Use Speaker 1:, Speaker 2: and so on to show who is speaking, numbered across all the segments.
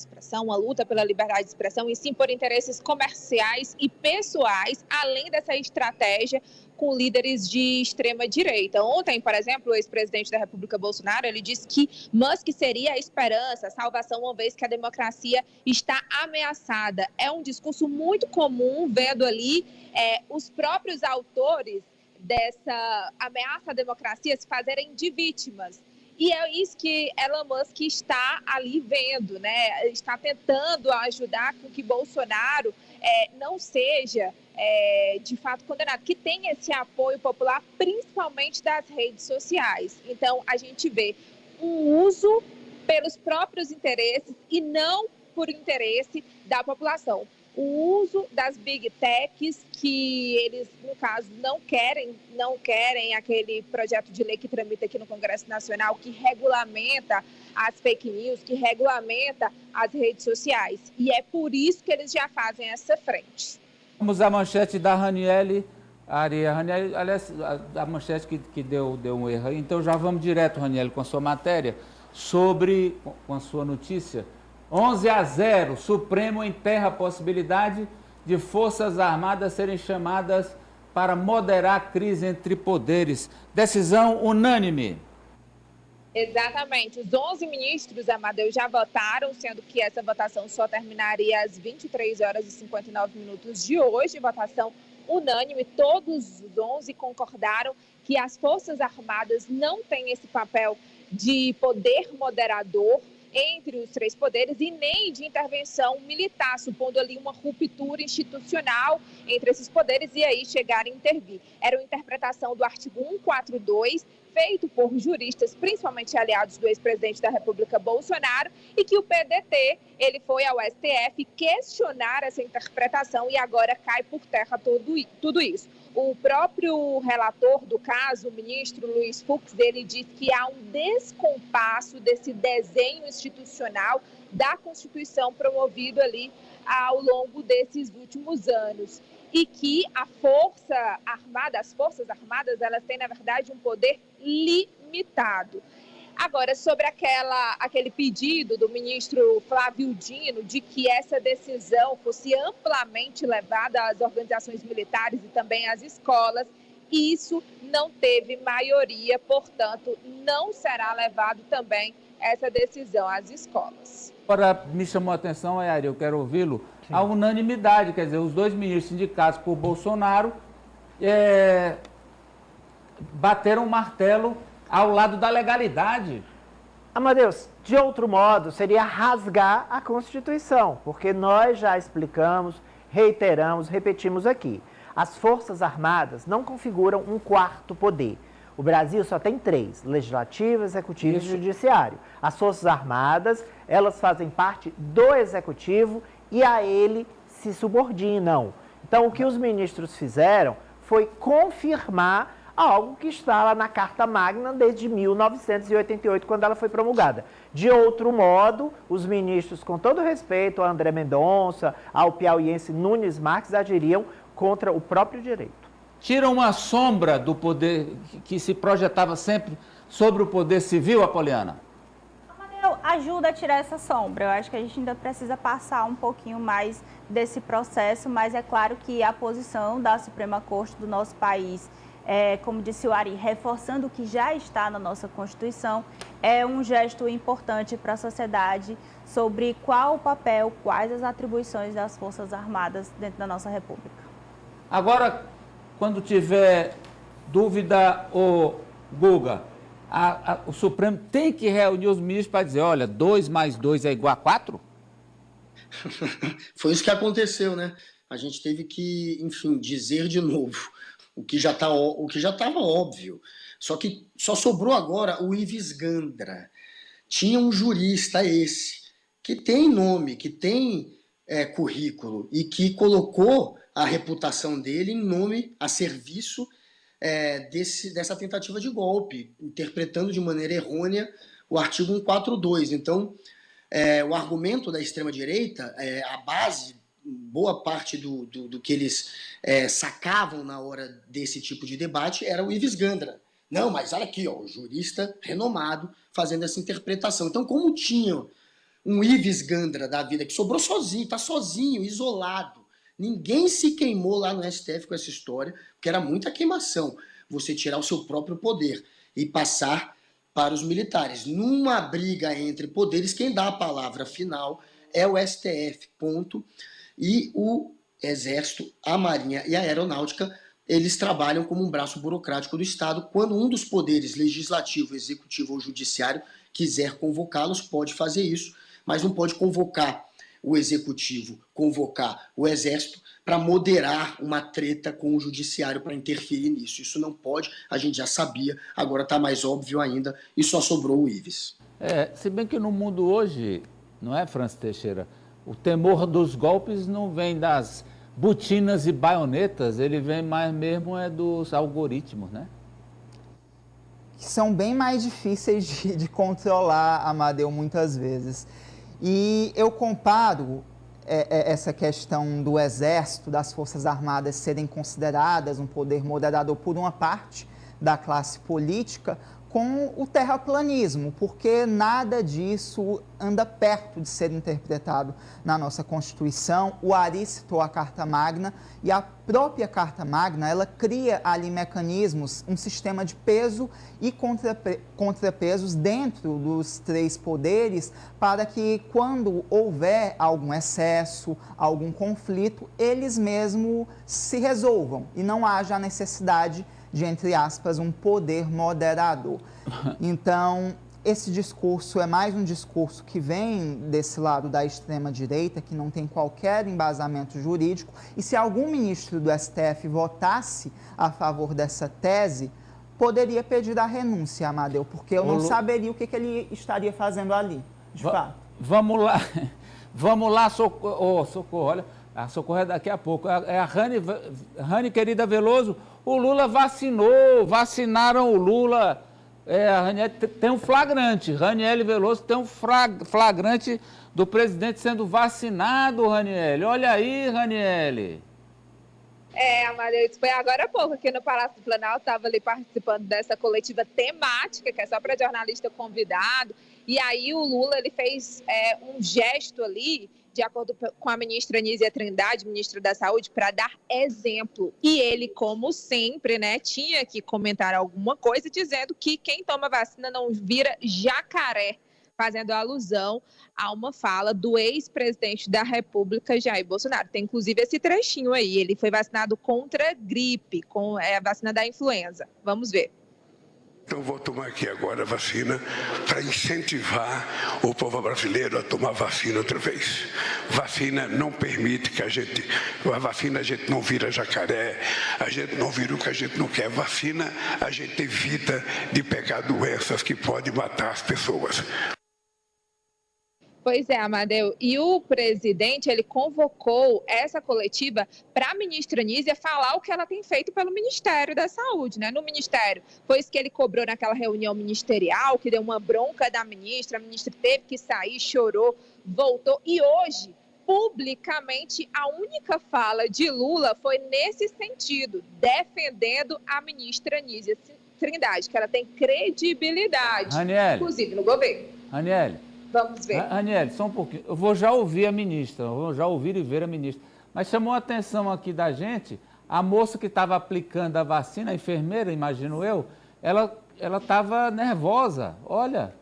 Speaker 1: expressão, uma luta pela liberdade de expressão, e sim por interesses comerciais e pessoais, além dessa estratégia com líderes de extrema direita. Ontem, por exemplo, o ex-presidente da República, Bolsonaro, ele disse que Musk seria a esperança, a salvação, uma vez que a democracia está ameaçada. É um discurso muito comum, vendo ali os próprios autores dessa ameaça à democracia se fazerem de vítimas. E é isso que Elon Musk está ali vendo, né? Está tentando ajudar com que Bolsonaro não seja, de fato, condenado, que tenha esse apoio popular, principalmente das redes sociais. Então, a gente vê um uso pelos próprios interesses e não por interesse da população. O uso das big techs, que eles, no caso, não querem aquele projeto de lei que tramita aqui no Congresso Nacional, que regulamenta as fake news, que regulamenta as redes sociais. E é por isso que eles já fazem essa frente.
Speaker 2: Vamos à manchete da Raniele Aria. Raniele, aliás, a manchete que deu um erro aí. Então já vamos direto, Raniele, com a sua matéria, com a sua notícia. 11-0, Supremo enterra a possibilidade de Forças Armadas serem chamadas para moderar a crise entre poderes. Decisão unânime.
Speaker 1: Exatamente. Os 11 ministros, Amadeu, já votaram, sendo que essa votação só terminaria às 23 horas e 59 minutos de hoje. Votação unânime. Todos os 11 concordaram que as Forças Armadas não têm esse papel de poder moderador entre os três poderes e nem de intervenção militar, supondo ali uma ruptura institucional entre esses poderes e aí chegar a intervir. Era uma interpretação do artigo 142, feito por juristas, principalmente aliados do ex-presidente da República, Bolsonaro, e que o PDT ele foi ao STF questionar essa interpretação e agora cai por terra tudo isso. O próprio relator do caso, o ministro Luiz Fux, ele diz que há um descompasso desse desenho institucional da Constituição promovido ali ao longo desses últimos anos. E que as Forças Armadas, elas têm, na verdade, um poder limitado. Agora, sobre aquele pedido do ministro Flávio Dino de que essa decisão fosse amplamente levada às organizações militares e também às escolas, isso não teve maioria, portanto, não será levado também essa decisão às escolas.
Speaker 2: Agora, me chamou a atenção, Ari, eu quero ouvi-lo, a unanimidade, quer dizer, os dois ministros indicados por Bolsonaro bateram o martelo ao lado da legalidade.
Speaker 3: Amadeus, de outro modo, seria rasgar a Constituição, porque nós já explicamos, reiteramos, repetimos aqui. As Forças Armadas não configuram um quarto poder. O Brasil só tem 3, legislativo, executivo e judiciário. As Forças Armadas, elas fazem parte do executivo e a ele se subordinam. Então, o que os ministros fizeram foi confirmar algo que está lá na Carta Magna desde 1988, quando ela foi promulgada. De outro modo, os ministros, com todo respeito a André Mendonça, ao piauiense Nunes Marques, agiriam contra o próprio direito.
Speaker 2: Tira uma sombra do poder que se projetava sempre sobre o poder civil, Apoliana?
Speaker 4: Amadeu, ajuda a tirar essa sombra. Eu acho que a gente ainda precisa passar um pouquinho mais desse processo, mas é claro que a posição da Suprema Corte do nosso país, como disse o Ari, reforçando o que já está na nossa Constituição, é um gesto importante para a sociedade sobre qual o papel, quais as atribuições das Forças Armadas dentro da nossa República.
Speaker 2: Agora, quando tiver dúvida, Guga, o Supremo tem que reunir os ministros para dizer, olha, 2 mais 2 é igual a 4?
Speaker 5: Foi isso que aconteceu, né? A gente teve que, enfim, dizer de novo o que já estava óbvio. Só que só sobrou agora o Ives Gandra. Tinha um jurista que tem nome, que tem currículo e que colocou a reputação dele em nome a serviço dessa tentativa de golpe, interpretando de maneira errônea o artigo 142. Então, o argumento da extrema-direita, a base, boa parte do que eles sacavam na hora desse tipo de debate era o Ives Gandra. Não, mas olha aqui, o jurista renomado fazendo essa interpretação. Então, como tinham um Ives Gandra da vida, que sobrou sozinho, está sozinho, isolado. Ninguém se queimou lá no STF com essa história, porque era muita queimação. Você tirar o seu próprio poder e passar para os militares. Numa briga entre poderes, quem dá a palavra final é o STF, ponto. E o Exército, a Marinha e a Aeronáutica, eles trabalham como um braço burocrático do Estado. Quando um dos poderes, legislativo, executivo ou judiciário, quiser convocá-los, pode fazer isso, mas não pode convocar o executivo, convocar o Exército para moderar uma treta com o judiciário, para interferir nisso. Isso não pode, a gente já sabia, agora está mais óbvio ainda, e só sobrou o Ives.
Speaker 2: Se bem que no mundo hoje, não é, Francis Teixeira, o temor dos golpes não vem das botinas e baionetas, ele vem mais mesmo dos algoritmos, né?
Speaker 6: Que são bem mais difíceis de controlar, Amadeu, muitas vezes. E eu comparo essa questão do Exército, das Forças Armadas serem consideradas um poder moderador por uma parte da classe política, com o terraplanismo, porque nada disso anda perto de ser interpretado na nossa Constituição. O Ari citou a Carta Magna, e a própria Carta Magna, ela cria ali mecanismos, um sistema de peso e contrapesos dentro dos três poderes, para que quando houver algum excesso, algum conflito, eles mesmos se resolvam e não haja a necessidade de, entre aspas, um poder moderador. Então, esse discurso é mais um discurso que vem desse lado da extrema-direita, que não tem qualquer embasamento jurídico, e se algum ministro do STF votasse a favor dessa tese, poderia pedir a renúncia, Amadeu, porque eu não saberia o que ele estaria fazendo ali, de fato.
Speaker 2: Vamos lá, Socorro, olha, a Socorro é daqui a pouco, é a Rani querida Veloso. O Lula vacinaram o Lula, a Raniele tem um flagrante, Raniele Veloso tem um flagrante do presidente sendo vacinado, Raniele. Olha aí, Raniele.
Speaker 1: Amadeu, isso foi agora há pouco aqui no Palácio do Planalto, estava ali participando dessa coletiva temática, que é só para jornalista convidado, e aí o Lula ele fez um gesto ali, de acordo com a ministra Nízia Trindade, ministra da Saúde, para dar exemplo. E ele, como sempre, né, tinha que comentar alguma coisa dizendo que quem toma vacina não vira jacaré, fazendo alusão a uma fala do ex-presidente da República, Jair Bolsonaro. Tem inclusive esse trechinho aí, ele foi vacinado contra a gripe, com a vacina da influenza. Vamos ver.
Speaker 7: Então, vou tomar aqui agora a vacina para incentivar o povo brasileiro a tomar vacina outra vez. Vacina não permite que a vacina a gente não vira jacaré, a gente não vira o que a gente não quer. Vacina a gente evita de pegar doenças que podem matar as pessoas.
Speaker 1: Pois é, Amadeu. E o presidente, ele convocou essa coletiva para a ministra Nízia falar o que ela tem feito pelo Ministério da Saúde, né? No Ministério, foi isso que ele cobrou naquela reunião ministerial, que deu uma bronca da ministra, a ministra teve que sair, chorou, voltou. E hoje, publicamente, a única fala de Lula foi nesse sentido, defendendo a ministra Nízia Trindade, que ela tem credibilidade,
Speaker 2: Raniele,
Speaker 1: inclusive no governo.
Speaker 2: Raniele.
Speaker 1: Vamos ver.
Speaker 2: Raniele, só um pouquinho. Eu vou já ouvir a ministra, vou já ouvir e ver a ministra. Mas chamou a atenção aqui da gente, a moça que estava aplicando a vacina, a enfermeira, imagino eu, ela estava nervosa, olha.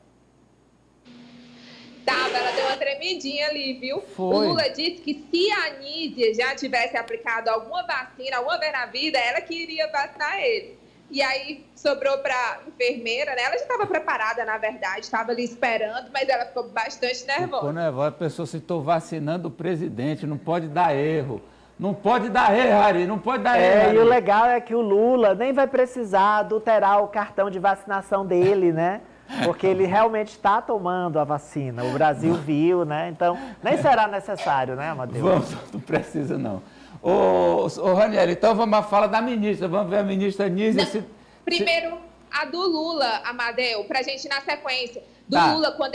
Speaker 1: Ela deu uma tremidinha ali, viu?
Speaker 2: Foi.
Speaker 1: O Lula disse que se a Nízia já tivesse aplicado alguma vacina, alguma vez na vida, ela que iria vacinar ele. E aí sobrou para a enfermeira, né? Ela já estava preparada, na verdade, estava ali esperando, mas ela ficou bastante nervosa.
Speaker 2: Ficou nervosa, a pessoa se estou vacinando o presidente, não pode dar erro. Não pode dar erro, Ari, não pode dar erro.
Speaker 3: E o legal é que o Lula nem vai precisar adulterar o cartão de vacinação dele, né? Porque ele realmente está tomando a vacina, o Brasil viu, né? Então, nem será necessário, né, Amadeu?
Speaker 2: Não precisa, não. Ô Raniele, então vamos falar da ministra, vamos ver a ministra Nízia.
Speaker 1: Primeiro, a do Lula, Amadeu, para a gente ir na sequência. Do
Speaker 2: Tá.
Speaker 1: Lula, quando